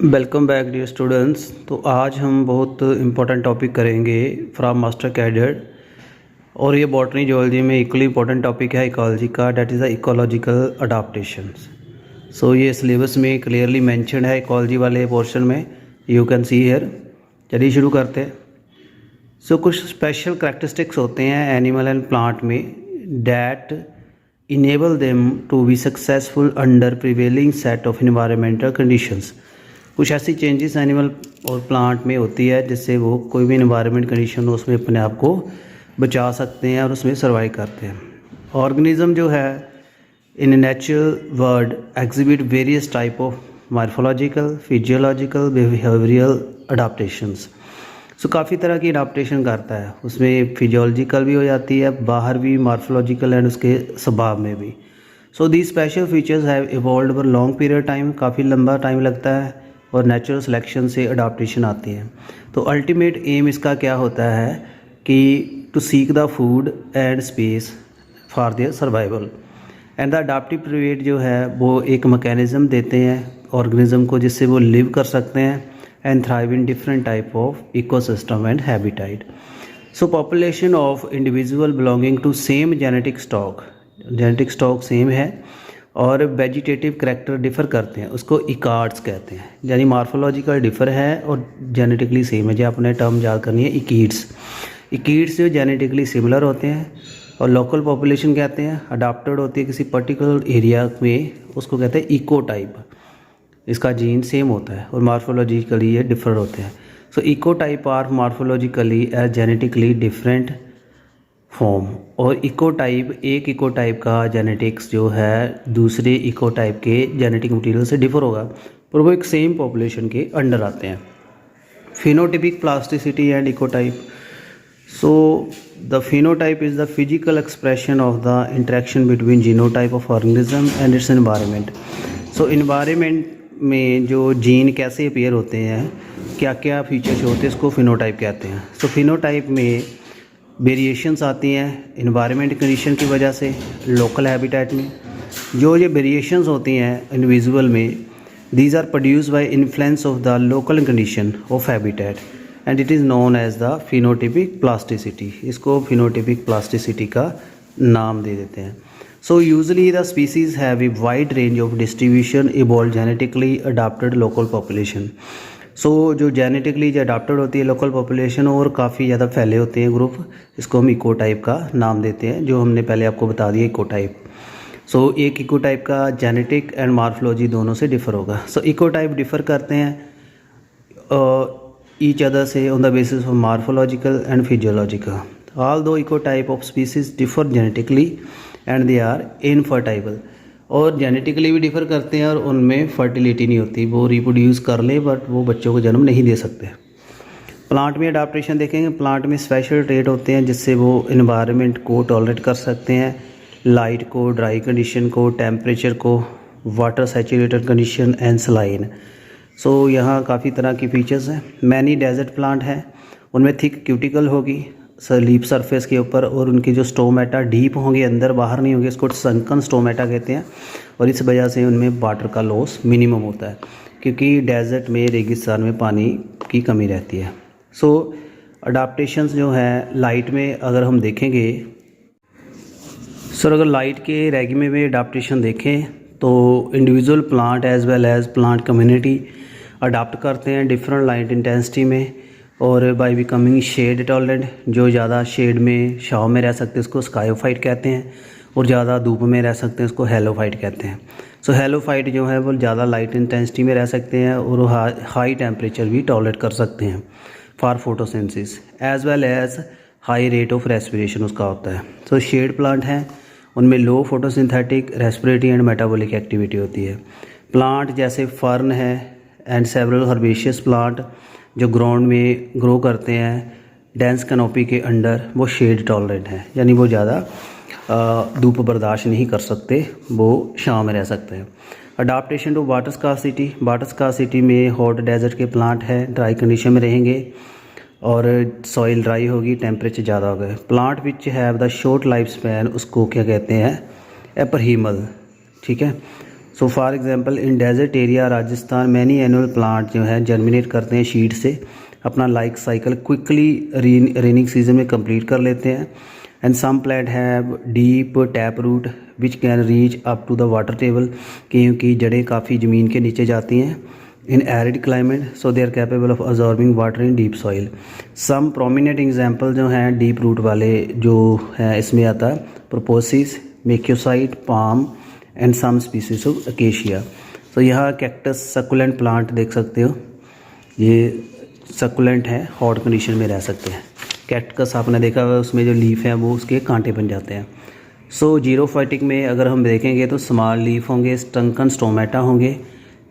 Welcome back dear students. तो आज हम बहुत इम्पोर्टेंट टॉपिक करेंगे फ्रॉम मास्टर कैडेट, और ये बॉटनी जियोलॉजी में इक्वली इम्पोर्टेंट टॉपिक है इकोलॉजी का, that is the ecological adaptations. So ये सिलेबस में क्लियरली मेंशन है इकोलॉजी वाले पोर्शन में, यू कैन सी हियर। चलिए शुरू करते हैं। सो कुछ स्पेशल करैक्टरिस्टिक्स होते हैं एनिमल एंड प्लांट में that enable them to be successful under prevailing set of environmental conditions. कुछ ऐसी चेंजेस एनिमल और प्लांट में होती है जिससे वो कोई भी इन्वायरमेंट कंडीशन हो उसमें अपने आप को बचा सकते हैं और उसमें सर्वाइव करते हैं। ऑर्गेनिज्म जो है in natural world exhibit various type of morphological, physiological, behavioural adaptations. So काफ़ी तरह की अडाप्टेशन करता है, उसमें फिजियोलॉजिकल भी हो जाती है, बाहर भी मॉर्फोलॉजिकल एंड उसके स्वभाव में भी। So the special features have evolved over long period time, काफ़ी लंबा टाइम लगता है, और नेचुरल सिलेक्शन से अडाप्टेशन आती है। तो अल्टीमेट एम इसका क्या होता है कि to seek the food and space for their survival and the adaptive period जो है वो एक मैकेनिज़्म देते हैं ऑर्गेनिज्म को जिससे वो लिव कर सकते हैं and thrive in different type of ecosystem and habitat. So population of individual belonging to same genetic stock same है और वेजिटेटिव करैक्टर डिफ़र करते हैं, उसको इकार्ड्स कहते हैं, यानी मार्फोलॉजिकल डिफ़र है और जेनेटिकली सेम है। जो आपने टर्म याद करनी है इकीड्स जो जेनेटिकली सिमिलर होते हैं, और लोकल पॉपुलेशन कहते हैं, अडाप्टेड होती है किसी पर्टिकुलर एरिया में, उसको कहते हैं इको टाइप। इसका जीन सेम होता है और मार्फोलॉजिकली ये डिफ़र होते हैं। So eco type are morphologically as genetically different form, और इकोटाइप एक इकोटाइप का जेनेटिक्स जो है दूसरे इकोटाइप के जेनेटिक मटेरियल से डिफर होगा, पर वो एक सेम पॉपुलेशन के अंडर आते हैं। Phenotypic plasticity and ecotype. So the phenotype is the physical expression of the interaction between genotype of organism and it's environment. So environment में जो जीन कैसे अपीयर होते हैं, क्या क्या फीचर्स होते हैं, इसको फिनोटाइप कहते हैं। सो फिनोटाइप में वेरिएशंस आती हैं इन्वायरमेंट कंडीशन की वजह से, लोकल हैबिटेट में जो ये वेरिएशंस होती हैं इंडिविजुअल में, these are produced by influence of the local condition of habitat and it is known as the phenotypic plasticity. इसको फिनोटिपिक प्लास्टिसिटी का नाम दे देते हैं। So usually the species have a wide range of distribution evolve genetically adapted local population. So जो genetically जो adapted होती है लोकल पॉपुलेशन और काफ़ी ज़्यादा फैले होते हैं ग्रुप, इसको हम इकोटाइप का नाम देते हैं, जो हमने पहले आपको बता दिया इकोटाइप। सो एक इकोटाइप का जेनेटिक एंड मार्फोलॉजी दोनों से डिफ़र होगा। सो इकोटाइप डिफ़र करते हैं ईच अदर से on the basis of morphological and physiological. Although ecotype of species differ genetically and they are interfertile, और जेनेटिकली भी डिफ़र करते हैं और उनमें फर्टिलिटी नहीं होती, वो रिप्रोड्यूस कर ले बट वो बच्चों को जन्म नहीं दे सकते। प्लांट में अडाप्टेशन देखेंगे, प्लांट में स्पेशल ट्रेट होते हैं जिससे वो इन्वायरमेंट को टॉलरेट कर सकते हैं, लाइट को, ड्राई कंडीशन को, टेम्परेचर को, water saturated condition and saline. So यहाँ काफ़ी तरह की फीचर्स हैं। मैनी डेजर्ट प्लांट हैं, उनमें थिक क्यूटिकल होगी लीफ सरफेस के ऊपर, और उनकी जो स्टोमेटा डीप होंगे, अंदर बाहर नहीं होंगे, इसको संकन स्टोमेटा कहते हैं, और इस वजह से उनमें वाटर का लॉस मिनिमम होता है क्योंकि डेजर्ट में, रेगिस्तान में पानी की कमी रहती है। सो अडाप्टेशंस जो है लाइट में अगर हम देखेंगे, सर अगर लाइट के रेगिमे में अडाप्टेशन देखें तो individual plant as well as plant community adapt करते हैं डिफरेंट लाइट इंटेंसिटी में, और बाय बिकमिंग शेड टॉलरेंट, जो ज़्यादा शेड में छाँव में रह सकते हैं उसको स्कायोफाइट कहते हैं, और ज़्यादा धूप में रह सकते हैं उसको हेलोफाइट कहते हैं। सो हेलोफाइट जो है वो ज़्यादा लाइट इंटेंसिटी में रह सकते हैं और हाई टेम्परेचर भी टॉलरेट कर सकते हैं for photosynthesis as well as high rate of respiration उसका होता है। सो शेड प्लांट हैं, उनमें low photosynthetic, respiratory and metabolic activity होती है। प्लांट जैसे फर्न है एंड सेवरल हर्बेशियस प्लांट जो ग्राउंड में ग्रो करते हैं डेंस कैनोपी के अंडर, वो शेड टॉलरेंट है, यानी वो ज़्यादा धूप बर्दाश्त नहीं कर सकते, वो छाँव में रह सकते हैं। अडाप्टेशन टू वाटर स्कार्सिटी में हॉट डेजर्ट के प्लांट है, ड्राई कंडीशन में रहेंगे और सॉइल ड्राई होगी, टेम्परेचर ज़्यादा होगा। Plant which have the short life span, उसको क्या कहते हैं, एपरहीमल, ठीक है। So for example in desert area Rajasthan many annual plant जो है जर्मिनेट करते हैं शीड से, अपना life cycle quickly raining season में कंप्लीट कर लेते हैं। And some plant have deep tap root which can reach up to the water table, क्योंकि जड़ें काफ़ी ज़मीन के नीचे जाती हैं in arid climate, so they are capable of absorbing water in deep soil. Some prominent example जो हैं डीप रूट वाले जो हैं इसमें आता है प्रोपोसिस, मेक्योसाइट, palm and some species of acacia. तो यहाँ कैक्टस सकुलेंट प्लांट देख सकते हो, ये सकुलेंट है, हॉट कंडीशन में रह सकते हैं। कैक्टस आपने देखा हुआ उसमें जो लीफ हैं वो उसके कांटे बन जाते हैं। सो जीरोफाइटिक में अगर हम देखेंगे तो स्मॉल लीफ होंगे, स्टंकन स्टोमेटा होंगे,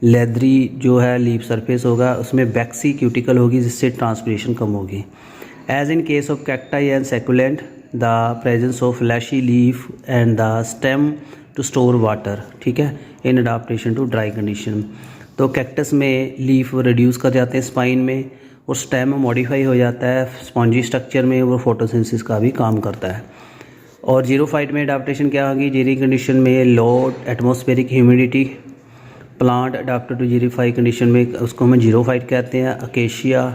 लेदरी जो है लीफ सरफेस होगा, उसमें बैक्सी क्यूटिकल होगी जिससे ट्रांसपिरेशन कम होगी। As in case of cacti and succulent the presence of fleshy leaf and the stem to store water, ठीक है, in adaptation to dry condition. तो कैक्टस में लीफ रिड्यूस कर जाते हैं स्पाइन में, और स्टेम मॉडिफाई हो जाता है स्पॉन्जी स्ट्रक्चर में, वो फोटोसिंथेसिस का भी काम करता है। और जीरोफाइट में अडाप्टेशन क्या होगी, जीरी कंडीशन में low atmospheric humidity, plant adapted to xerophyte condition में उसको हम जीरोफाइट कहते हैं। अकेशिया,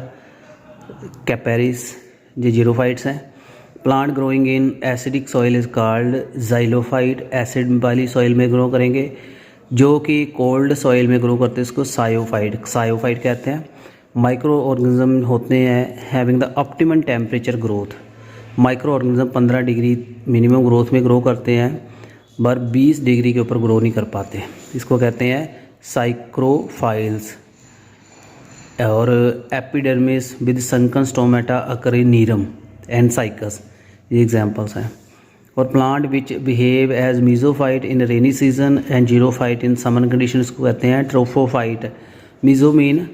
कैपेरिस ये जीरोफाइट्स हैं। Plant growing in acidic soil is called xylophyte, acid वाली सॉइल में ग्रो करेंगे। जो कि कोल्ड सॉइल में ग्रो करते हैं इसको सायोफाइट कहते हैं। माइक्रो ऑर्गेनिज्म होते हैं having the optimum temperature growth, micro organism 15 degree minimum growth में ग्रो करते हैं, पर 20 डिग्री के ऊपर ग्रो नहीं कर पाते, इसको कहते हैं साइक्रोफाइल्स। और epidermis with sunken stomata occur in Nerium and Cycas, ये एग्जांपल्स हैं। और plant which behave as mesophyte in rainy season and xerophyte in summer condition, इसको कहते हैं tropophyte. Meso mean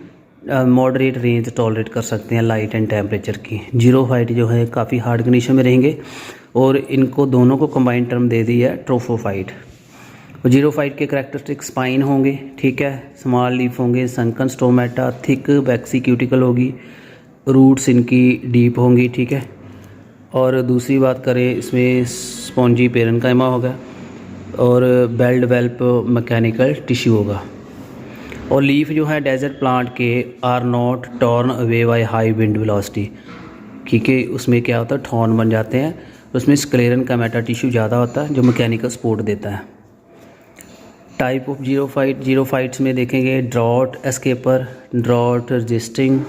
moderate range tolerate कर सकते हैं लाइट एंड टेम्परेचर की। जीरोफाइट जो है काफ़ी हार्ड कंडीशन में रहेंगे, और इनको दोनों को कंबाइंड टर्म दे दी है ट्रोफोफाइट। और जीरोफाइट के करैक्टरिस्टिक स्पाइन होंगे, ठीक है, स्मॉल लीफ होंगे, संकन स्टोमेटा, थिक बैक्सी क्यूटिकल होगी, रूट्स इनकी डीप होंगी, ठीक है। और दूसरी बात करें इसमें स्पॉन्जी पेरेन्काइमा होगा, और बेल डेवलप मैकेनिकल टिश्यू होगा। और लीफ जो है डेजर्ट प्लांट के are not torn away by high wind velocity, क्योंकि उसमें क्या होता है ठॉर्न बन जाते हैं, उसमें स्क्लेरन का मेटा टिश्यू ज़्यादा होता है जो मैकेनिकल सपोर्ट देता है। टाइप ऑफ जीरोफाइट्स में देखेंगे drought escaper, drought resisting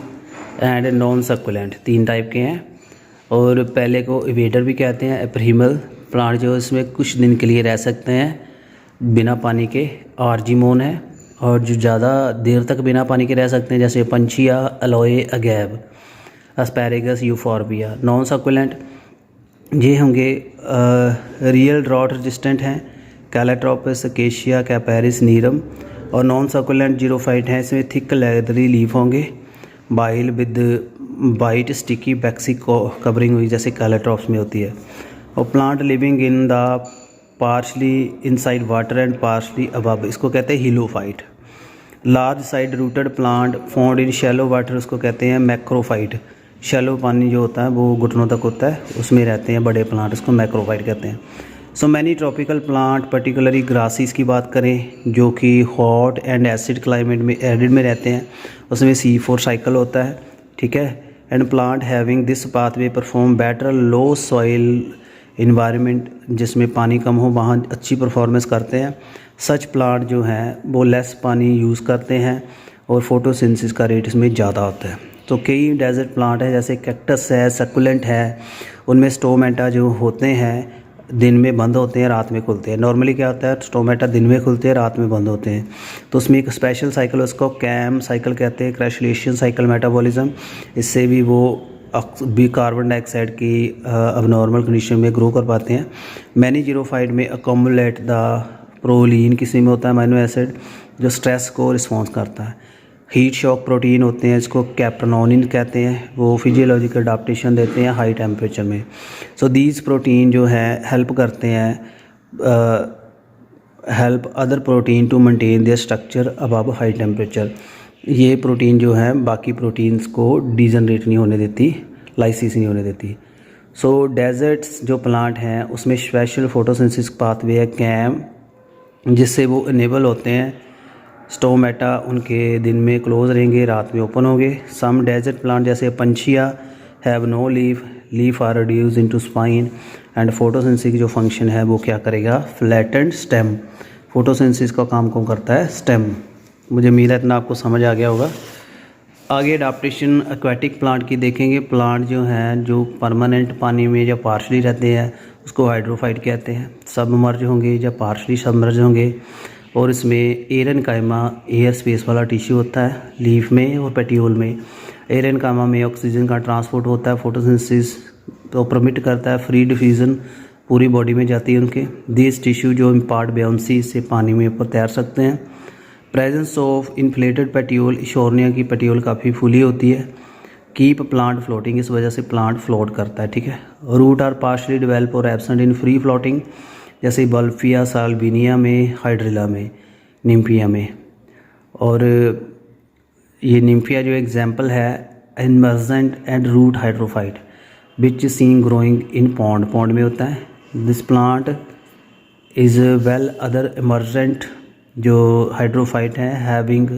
and non succulent, 3 type के हैं। और पहले को इवेडर भी कहते हैं। एपरिमल प्लांट जो इसमें कुछ दिन के लिए रह सकते हैं बिना पानी के, आर्जिमोन है। और जो ज़्यादा देर तक बिना पानी के रह सकते हैं जैसे पंचिया, अलोए, अगैब, एस्पैरेगस, यूफॉर्बिया। नॉन सकुलेंट ये होंगे रियल ड्रॉट रेजिस्टेंट हैं, कैलाट्रोपस, अकेशिया, कैपेरिस, नीरम। और नॉन सकुलेंट जीरोफाइट हैं, इसमें थिक लेदरी लीफ होंगे, while with white sticky waxy covering हुई जैसे कैलाट्रोप्स में होती है। और plant living in the partially inside water and partially above, इसको कहते हैं helophyte. Large sized rooted plant found in shallow water, उसको कहते हैं मैक्रोफाइट। शैलो पानी जो होता है वो घुटनों तक होता है, उसमें रहते हैं बड़े प्लांट, उसको मैक्रोफाइट कहते हैं। So many tropical plant particularly grasses की बात करें जो कि हॉट एंड एसिड क्लाइमेट में एरिड में रहते हैं, उसमें C4 साइकिल होता है, ठीक है। And plant having this pathway perform better low soil environment, जिसमें पानी कम हो वहाँ अच्छी परफॉर्मेंस करते हैं। सच प्लांट जो हैं वो लेस पानी यूज़ करते हैं और फोटोसिंथेसिस का रेट इसमें ज़्यादा होता है। तो कई डेजर्ट प्लांट है जैसे कैक्टस है, सकुलेंट है, उनमें स्टोमेटा जो होते हैं दिन में बंद होते हैं, रात में खुलते हैं। नॉर्मली क्या होता है स्टोमेटा दिन में खुलते हैं, रात में बंद होते हैं। तो उसमें एक स्पेशल साइकिल उसको कैम साइकिल कहते हैं, क्रैशलेशन साइकिल मेटाबॉलिज्म। इससे भी वो भी कार्बन डाइऑक्साइड की अबनॉर्मल कंडीशन में ग्रो कर पाते हैं। मैनी जीरोफाइट में अकोमुलेट द प्रोलीन किसी में होता है अमीनो एसिड जो स्ट्रेस को रिस्पॉन्स करता है। हीट शॉक प्रोटीन होते हैं, इसको कैप्रोनोनिन कहते हैं, वो फिजियोलॉजिकल अडाप्टेशन देते हैं हाई टेम्परेचर में। सो दीज प्रोटीन जो है हेल्प करते हैं help other protein to maintain their structure above high temperature. ये प्रोटीन जो है बाकी प्रोटीन्स को डिजनरेट नहीं होने देती, लाइसिस नहीं होने देती। सो डेजर्ट्स जो प्लांट हैं उसमें स्पेशल फोटोसिंथेसिस पाथवे है कैम, जिससे वो इनेबल होते हैं। स्टोमेटा उनके दिन में क्लोज रहेंगे, रात में ओपन होंगे। सम डेजर्ट प्लांट जैसे पंछिया have no leaf or reduce into spine and photosynthesis जो फंक्शन है वो क्या करेगा, फ्लैटेंड स्टेम। फोटोसिंथेसिस का काम कौन करता है, स्टेम। मुझे उम्मीद है इतना आपको समझ आ गया होगा। आगे अडाप्टेशन एक्वाटिक प्लांट की देखेंगे। प्लांट जो हैं जो परमानेंट पानी में या पार्शली रहते हैं उसको हाइड्रोफाइट कहते हैं। सबमर्ज होंगे या पार्शली सबमर्ज होंगे। और इसमें एरेनकाइमा एयर स्पेस वाला टिश्यू होता है लीफ में और पेटियोल में। एरेनकाइमा में ऑक्सीजन का ट्रांसपोर्ट होता है, फोटोसिंथेसिस तो परमिट करता है, फ्री डिफ्यूज़न पूरी बॉडी में जाती है उनके। दिस टिश्यू जो इम्पार्ट बायोन्सी से पानी में ऊपर तैर सकते हैं। प्रेजेंस ऑफ इन्फ्लेटेड पेटियोल, इशोर्निया की पेटियोल काफ़ी फुली होती है। कीप प्लांट फ्लोटिंग, इस वजह से प्लांट फ्लोट करता है, ठीक है। रूट आर पार्शली डेवलप और एब्सेंट इन फ्री फ्लोटिंग, जैसे बल्फिया साल्विनिया में, हाइड्रिला में, निम्फिया में। और ये निम्फिया जो एग्जाम्पल है emergent and root hydrophyte which seen growing in pond, pond में होता है। This plant is well other emergent जो हाइड्रोफाइट है having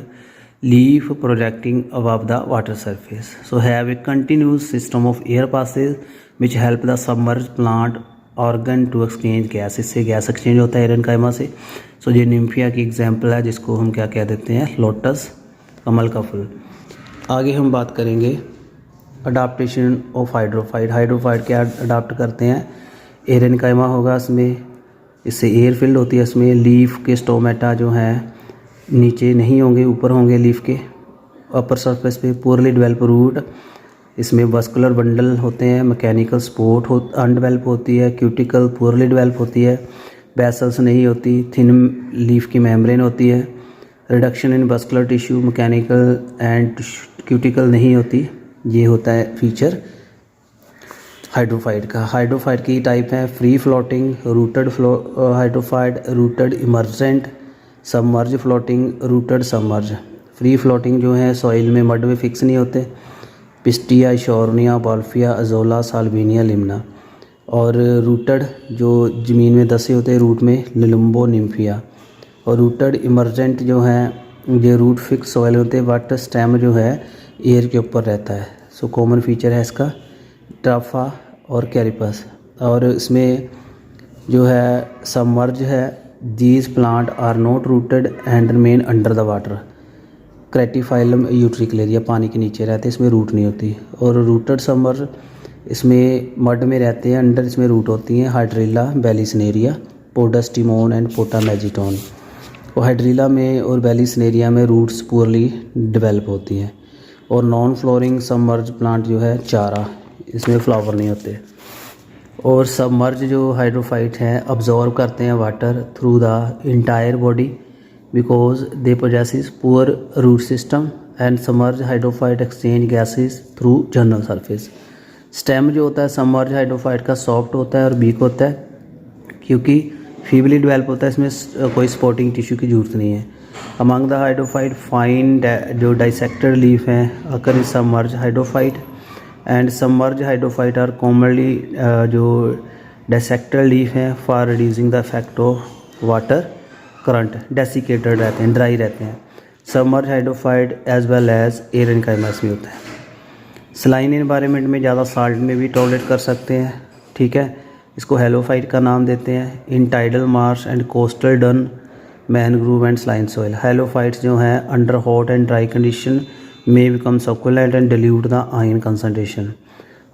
leaf projecting above the water surface, so have a continuous system of air passage which help the submerge plant organ to exchange gas, इससे gas exchange होता है aerenchyma से। सो ये Nymphaea की example है जिसको हम क्या कह देते हैं, लोटस, कमल का फूल। आगे हम बात करेंगे अडाप्टेशन ऑफ हाइड्रोफाइट। हाइड्रोफाइट क्या अडाप्ट करते हैं, एरेनकाइमा होगा इसमें, इससे एयर फिल्ड होती है इसमें। लीफ के स्टोमेटा जो हैं नीचे नहीं होंगे, ऊपर होंगे लीफ के अपर सरफेस पे। पुअरली डेवलप रूट, इसमें वस्कुलर बंडल होते हैं। मैकेनिकल सपोर्ट अनडेवलप होती है। क्यूटिकल पुअरली डेवलप होती है। बेसल्स नहीं होती। थिन लीफ की मेम्ब्रेन होती है। Reduction in vascular tissue, mechanical and cuticle नहीं होती। ये होता है फीचर हाइड्रोफाइट का। हाइड्रोफाइट की टाइप है free floating, rooted hydrophyte, rooted emergent, submerge floating, rooted submerge. Free floating जो है सॉइल में मड में फिक्स नहीं होते, पिस्टिया, शोर्निया, बॉल्फिया, अजोला, साल्विनिया, लिम्ना। और रूटेड जो ज़मीन में दसे होते हैं रूट में, निलुम्बो, निम्फिया। और रूटेड इमर्जेंट जो हैं ये रूट फिक्स सॉइल होते हैं बट स्टेम जो है एयर के ऊपर रहता है। सो कॉमन फीचर है इसका ट्राफा और कैरिपस। और इसमें जो है सबमर्ज है, these plant are not rooted and remain under the water. Ceratophyllum Utricularia पानी के नीचे रहते हैं, इसमें रूट नहीं होती। और रूटेड सबमर्ज इसमें मड में रहते हैं, अंडर इसमें रूट होती हैं। Hydrilla, Vallisneria, Podostemon and Potamogeton. और हाइड्रिला में और बेलिसनेरिया में रूट्स पुअरली डेवलप होती हैं। और नॉन फ्लोरिंग सबमर्ज प्लांट जो है चारा, इसमें फ्लावर नहीं होते। और सबमर्ज जो हाइड्रोफाइट हैं अब्जॉर्ब करते हैं water through the entire body because they possess poor root system and submerge hydrophyte exchange gases through general surface. Stem जो होता है सबमर्ज हाइड्रोफाइट का सॉफ्ट होता है और वीक होता है क्योंकि फीबली डेवलप होता है, इसमें कोई सपोर्टिंग टिश्यू की जरूरत नहीं है। अमंग द हाइड्रोफाइट फाइन जो डाइसेक्टेड लीफ हैं occur is submerge hydrophyte and submerge hydrophyte are commonly जो डाइसेक्टेड लीफ हैं for reducing the effect of water current, desiccated रहते हैं, ड्राई रहते हैं। Submerge hydrophyte as well as aerenchymas में होता है। सलाइन एनवायरनमेंट में ज़्यादा साल्ट में भी टॉलरेट कर सकते हैं, ठीक है। इसको हेलोफाइट का नाम देते हैं। In tidal marsh and coastal dune, mangrove and saline soil. Halophytes जो हैं under hot and dry condition में become succulent and dilute the ion concentration,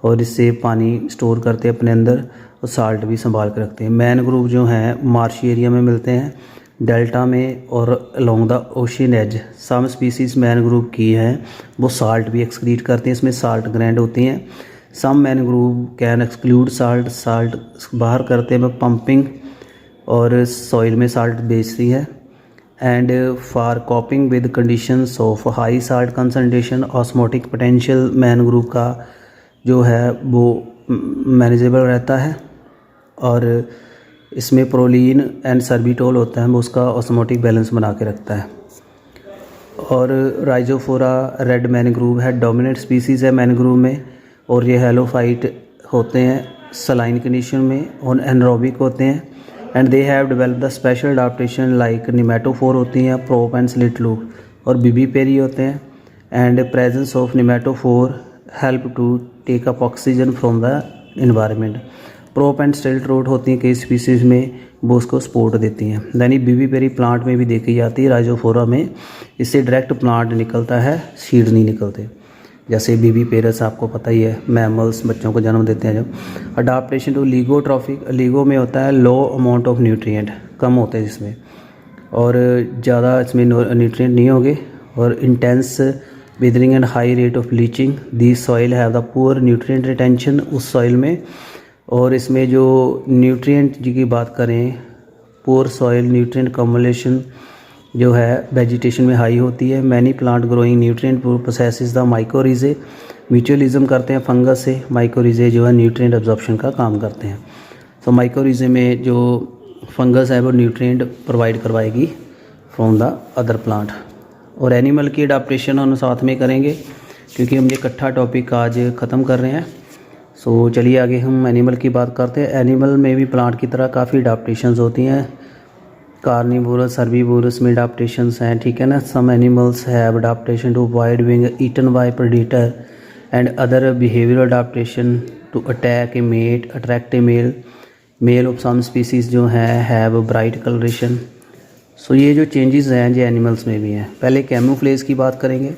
और इससे पानी स्टोर करते हैं अपने अंदर और साल्ट भी संभाल कर रखते हैं। मैनग्रूव जो हैं मार्शी एरिया में मिलते हैं, डेल्टा में और along the ocean edge. Some species mangrove की हैं वो साल्ट भी एक्सक्रीट करते हैं, इसमें साल्ट ग्रैंड होती हैं। Some mangrove can exclude salt, salt बाहर करते हैं पंपिंग और सॉइल में साल्ट बेचती है। And for कॉपिंग with conditions of high salt concentration osmotic potential mangrove का जो है वो मैनेजेबल रहता है। और इसमें प्रोलीन एंड सर्बिटोल होता है, वो उसका ऑस्मोटिक बैलेंस बना के रखता है। और राइजोफोरा रेड मैनग्रूव है, डोमिनेंट स्पीसीज़ है मैनग्रूव में, और ये हेलोफाइट होते हैं सलाइन कंडीशन में और एनरोबिक होते हैं। And they have develop the special adaptation like pneumatophore होती हैं, प्रोप एंड स्लिट लूप और बीबीपेरी होते हैं। And presence of pneumatophore help to take up oxygen from the environment. Prop and stilt root होती हैं कई स्पीसीज़ में, वो उसको सपोर्ट देती हैं। यानी बीबीपेरी प्लांट में भी देखी जाती है, राइजोफोरा में इससे डायरेक्ट प्लांट निकलता है, सीड नहीं निकलते। जैसे बीबीपेरस आपको पता ही है, मैमल्स बच्चों को जन्म देते हैं जब। अडाप्टेशन टू लिगोट्रॉफिक, लिगो में होता है लो अमाउंट ऑफ न्यूट्रिएंट, कम होते हैं जिसमें, और ज़्यादा इसमें न्यूट्रिएंट नहीं होंगे। और intense withering and high rate of bleaching, the soil have the poor nutrient retention उस सॉइल में। और इसमें जो न्यूट्रिएंट की बात करें, पुअर सॉइल न्यूट्रिएंट कम्युलेशन जो है वेजिटेशन में हाई होती है। Many plant growing nutrient processes the mycorrhizae, mutualism करते हैं फंगस से। माइकोरिजे जो है न्यूट्रिएंट एब्जॉर्प्शन का काम करते हैं। तो माइकोरिजे में जो फंगस है वो न्यूट्रिएंट प्रोवाइड करवाएगी फ्रॉम द अदर प्लांट। और एनिमल की अडाप्टेशन हम साथ में करेंगे क्योंकि हम ये इकट्ठा टॉपिक आज ख़त्म कर रहे हैं। सो चलिए आगे हम एनिमल की बात करते हैं। एनिमल में भी प्लांट की तरह काफ़ी अडाप्टेशंस होती हैं। कार्निवोरस, हर्बीवोरस में अडाप्टेशंस हैं, ठीक है ना। Some animals have adaptation to avoid being eaten by predator and other behaviour adaptation to attack a mate, attract a male of some species जो हैं हैव ब्राइट कलरेशन। सो ये जो चेंजेस हैं जो एनिमल्स में भी हैं। पहले कैमोफ्लेज की बात करेंगे।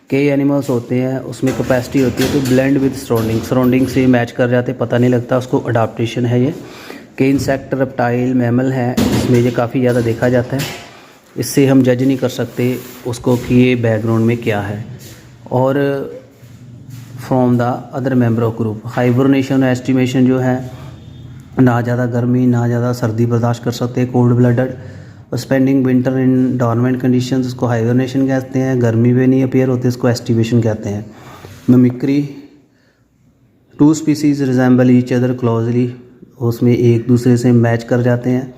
कई एनिमल्स होते हैं उसमें कैपेसिटी होती है तो ब्लेंड विद सराउंडिंग से मैच कर जाते, पता नहीं लगता, उसको अडाप्टेशन है ये। कई इंसेक्ट, रेप्टाइल, मैमल हैं, इसमें ये काफ़ी ज़्यादा देखा जाता है। इससे हम जज नहीं कर सकते उसको कि ये बैकग्राउंड में क्या है। और from the other member of group, hibernation और एस्टिमेशन जो है, ना ज़्यादा गर्मी ना ज़्यादा सर्दी बर्दाश्त कर सकते हैं, कोल्ड ब्लडेड। और स्पेंडिंग विंटर इन डॉर्मेंट कंडीशंस, उसको हाइबरनेशन कहते हैं। गर्मी में नहीं अपीयर होते, इसको एस्टिमेशन कहते हैं। Mimicry, two species resemble each other closely, उसमें एक दूसरे से मैच कर जाते हैं।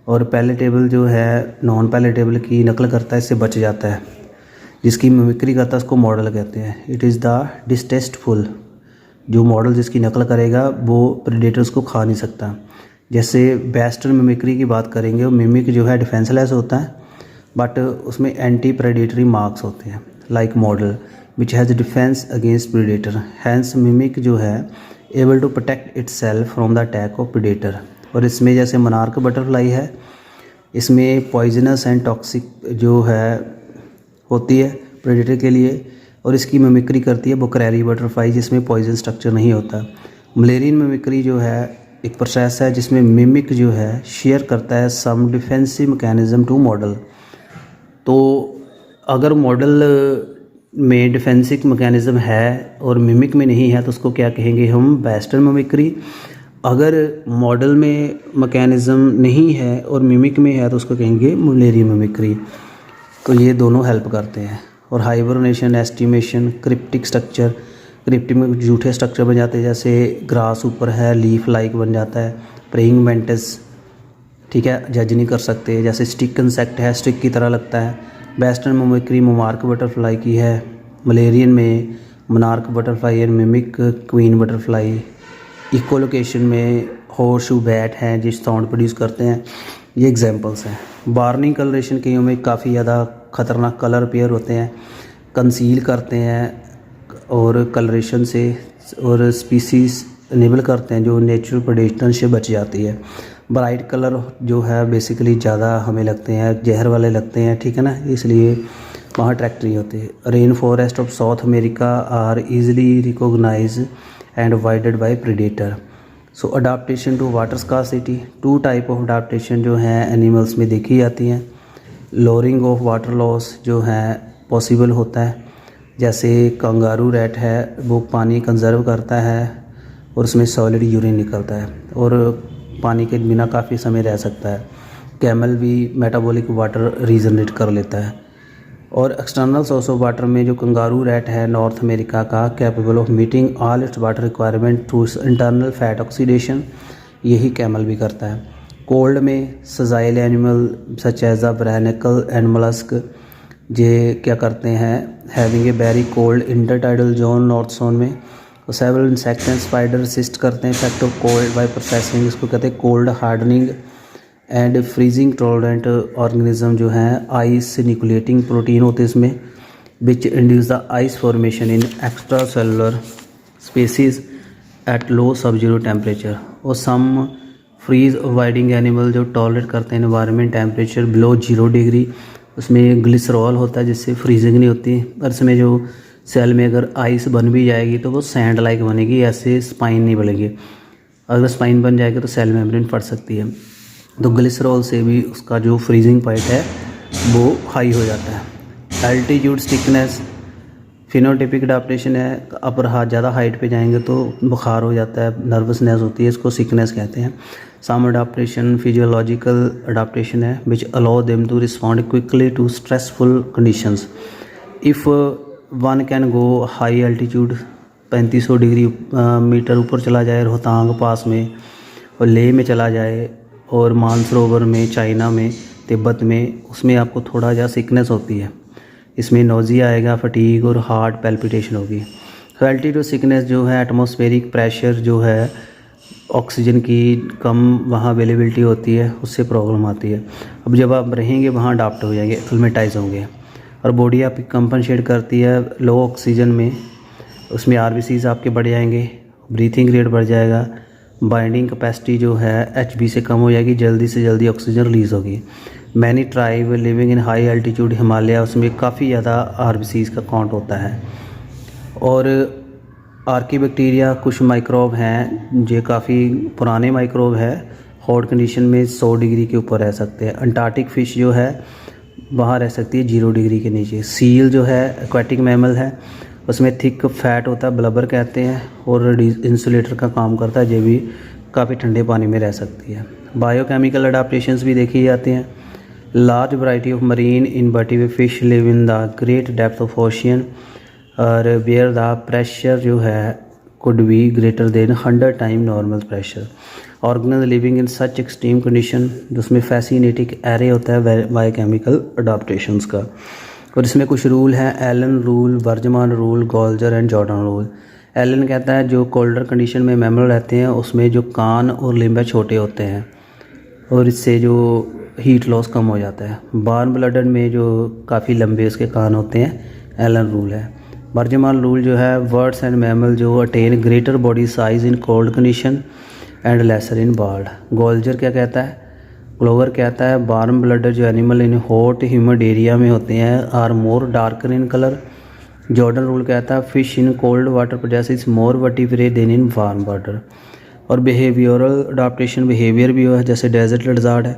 और पैलेटेबल जो है नॉन पैलेटेबल की नकल करता है, इससे बच जाता है। जिसकी मिमिक्री करता है उसको मॉडल कहते हैं। इट इज़ द डिस्टेस्टफुल, जो मॉडल जिसकी नकल करेगा वो प्रेडेटर्स को खा नहीं सकता। जैसे वेस्टर्न मिमिक्री की बात करेंगे, वो मिमिक जो है डिफेंसलेस होता है बट उसमें एंटी प्रेडेटरी मार्क्स होते हैं, like model which has defence against predator. Hence mimic जो है able to protect its self from the attack of predator. और इसमें जैसे मोनार्क बटरफ्लाई है, इसमें पॉइजनस एंड टॉक्सिक जो है होती है प्रेडेटर के लिए, और इसकी मिमिक्री करती है बुकरेरी बटरफ्लाई जिसमें पॉइजन स्ट्रक्चर नहीं होता। मलेरियन मिमिक्री जो है एक प्रोसेस है जिसमें मिमिक जो है शेयर करता है सम डिफेंसिव मैकेनिज्म टू मॉडल। तो अगर मॉडल में डिफेंसिव मैकेनिज्म है और मिमिक में नहीं है तो उसको क्या कहेंगे हम, वेस्टर्न मिमिक्री। अगर मॉडल में मैकेनिज्म नहीं है और मिमिक में है तो उसको कहेंगे मलेरियन मिमिक्री। तो ये दोनों हेल्प करते हैं। और hibernation, estimation, cryptic structure, cryptic में जूठे स्ट्रक्चर बन जाते हैं, जैसे ग्रास ऊपर है लीफ लाइक बन जाता है। प्रेइंग मेंटिस, ठीक है, जज नहीं कर सकते। जैसे स्टिक इंसेक्ट है, स्टिक की तरह लगता है। वेस्टर्न मिमिक्री मोनार्क बटरफ्लाई की है। मलेरियन में monarch butterfly and mimic queen butterfly. Echolocation में हॉर्सशू बैट हैं जिस साउंड प्रोड्यूस करते हैं। ये एग्जांपल्स हैं। वार्निंग कलरेशन कईयों में काफ़ी ज़्यादा ख़तरनाक कलर पेयर होते हैं, कंसील करते हैं और कलरेशन से, और स्पीसीज़ इनेबल करते हैं जो नेचुरल प्रेडेटर से बच जाती है। ब्राइट कलर जो है बेसिकली ज़्यादा हमें लगते हैं, जहर वाले लगते हैं, ठीक है ना, इसलिए वहाँ अट्रैक्ट नहीं होते। Rain forest of South America are easily recognise and avoided by predator. So adaptation to water scarcity, two type of adaptation जो हैं एनिमल्स में देखी जाती हैं। लोअरिंग ऑफ वाटर लॉस जो है पॉसिबल होता है, जैसे कंगारू रैट है वो पानी कंजर्व करता है और उसमें सॉलिड यूरिन निकलता है और पानी के बिना काफ़ी समय रह सकता है। कैमल भी मेटाबॉलिक वाटर रीजनरेट कर लेता है। और एक्सटर्नल सोर्स ऑफ वाटर में जो कंगारू रैट है नॉर्थ अमेरिका का, capable of meeting all its water requirement through internal fat oxidation, यही कैमल भी करता है। कोल्ड में sessile animal such as a barnacle and mollusc ये क्या करते हैं, having a very cold intertidal zone north zone में। और several insect and spider assist करते हैं effect of cold by processing, इसको कहते हैं cold hardening. And freezing tolerant organism जो हैं आइस न्यूक्लिएटिंग प्रोटीन होते हैं इसमें, which induce the ice formation in extracellular spaces at low sub zero temperature. और सम फ्रीज अवॉइडिंग एनिमल जो टॉलरेट करते हैं एनवायरनमेंट टेम्परेचर बिलो 0 डिग्री, उसमें ग्लिसरॉल होता है जिससे फ्रीजिंग नहीं होती। पर इसमें जो सेल में अगर आइस बन भी जाएगी तो वो सैंड लाइक बनेगी, ऐसे स्पाइन नहीं बनेगी। अगर स्पाइन बन जाएगी तो सेल मेम्ब्रेन फट सकती है। तो ग्लिसरॉल से भी उसका जो फ्रीजिंग पॉइंट है वो हाई हो जाता है। एल्टीट्यूड सिकनेस फिनोटिपिक अडाप्टेशन है, अपर हाथ ज़्यादा हाइट पे जाएंगे तो बुखार हो जाता है, नर्वसनेस होती है, इसको सिकनेस कहते हैं। सम अडाप्टेशन फिजियोलॉजिकल अडाप्टेशन है which allow them to respond quickly to stressful conditions. If one can go high altitude 3500 degree meter ऊपर चला जाए रोहतांग पास में, और लेह में चला जाए, और मानसरोवर में, चाइना में, तिब्बत में, उसमें आपको थोड़ा ज़्यादा सिकनेस होती है। इसमें नोज़िया आएगा, फटीग और हार्ट पैल्पिटेशन होगी। तो एल्टीट्यूड सिकनेस जो है एटमॉस्फेरिक प्रेशर जो है, ऑक्सीजन की कम वहाँ अवेलेबिलिटी होती है, उससे प्रॉब्लम आती है। अब जब आप रहेंगे वहाँ अडाप्ट हो जाएंगे, एक्लिमेटाइज होंगे, और बॉडी आपकी कंपनसेट करती है लो ऑक्सीजन में, उसमें आरबीसीज आपके बढ़ जाएंगे, ब्रीथिंग रेट बढ़ जाएगा, बाइंडिंग कैपेसिटी जो है एचबी से कम हो जाएगी, जल्दी से जल्दी ऑक्सीजन रिलीज़ होगी। Many tribe living in high altitude Himalaya, उसमें काफ़ी ज़्यादा आरबीसीज का काउंट होता है। और आर्की बैक्टीरिया कुछ माइक्रोब हैं जो काफ़ी पुराने माइक्रोब है, हॉट कंडीशन में 100 डिग्री के ऊपर रह सकते हैं। अंटार्कटिक फ़िश जो है वहाँ रह सकती है 0 डिग्री के नीचे। सील जो है एक्वाटिक मैमल है, उसमें थिक फैट होता है, ब्लबर कहते हैं, और इंसुलेटर का काम करता है, जो भी काफ़ी ठंडे पानी में रह सकती है। बायोकेमिकल अडाप्टेशंस भी देखी जाती हैं। Large variety of marine invertebrate fish live in the great depth of ocean, और वेयर द प्रेशर जो है could be greater than 100 time normal pressure. Organism living in such extreme condition, जिसमें फैसिनेटिक array होता है बायोकेमिकल अडाप्टेशंस का। और इसमें कुछ रूल हैं, Allen rule, Bergmann rule, Gloger and Jordan rule. Allen कहता है जो कोल्डर कंडीशन में मैमल रहते हैं उसमें जो कान और लिम्बे छोटे होते हैं, और इससे जो हीट लॉस कम हो जाता है। वार्म ब्लडड में जो काफ़ी लंबे उसके कान होते हैं, एलन रूल है। बर्जमान रूल जो है बर्ड्स एंड मैमल जो attain greater body size in cold condition and lesser in ward. Gloger क्या कहता है, ग्लोवर कहता है वार्म ब्लडड जो animal in hot humid area में होते हैं are more darker in colour. Jordan rule कहता है fish in cold water possesses more vertebrate than in warm water. और बिहेवियरल अडाप्टेशन बिहेवियर भी है, जैसे डेजर्ट लिज़ार्ड है,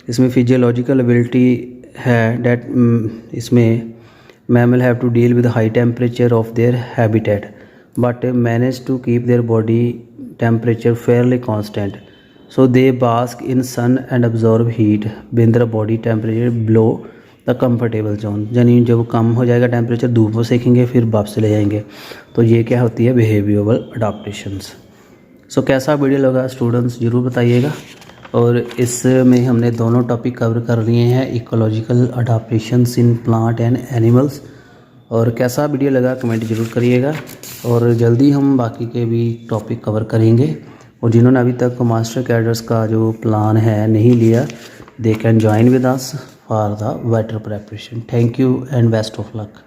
इसमें फिजियोलॉजिकल एबिलिटी है डैट इसमें mammal have to deal with high temperature of their habitat but manage to keep their body temperature fairly constant, so they bask in sun and absorb heat when their body temperature below the comfortable zone. यानी जब कम हो जाएगा temperature, धूप में सेकेंगे, फिर वापस चले जाएंगे। तो ये क्या होती है, बिहेवियरल अडाप्टेशंस। सो कैसा वीडियो लगा स्टूडेंट्स ज़रूर बताइएगा। और इसमें हमने दोनों टॉपिक कवर कर लिए हैं, ecological adaptations in plant and animals. और कैसा वीडियो लगा कमेंट ज़रूर करिएगा, और जल्दी हम बाकी के भी टॉपिक कवर करेंगे। और जिन्होंने अभी तक मास्टर कैडर्स का जो प्लान है नहीं लिया, they can join with us for the better preparation. Thank you and best of luck.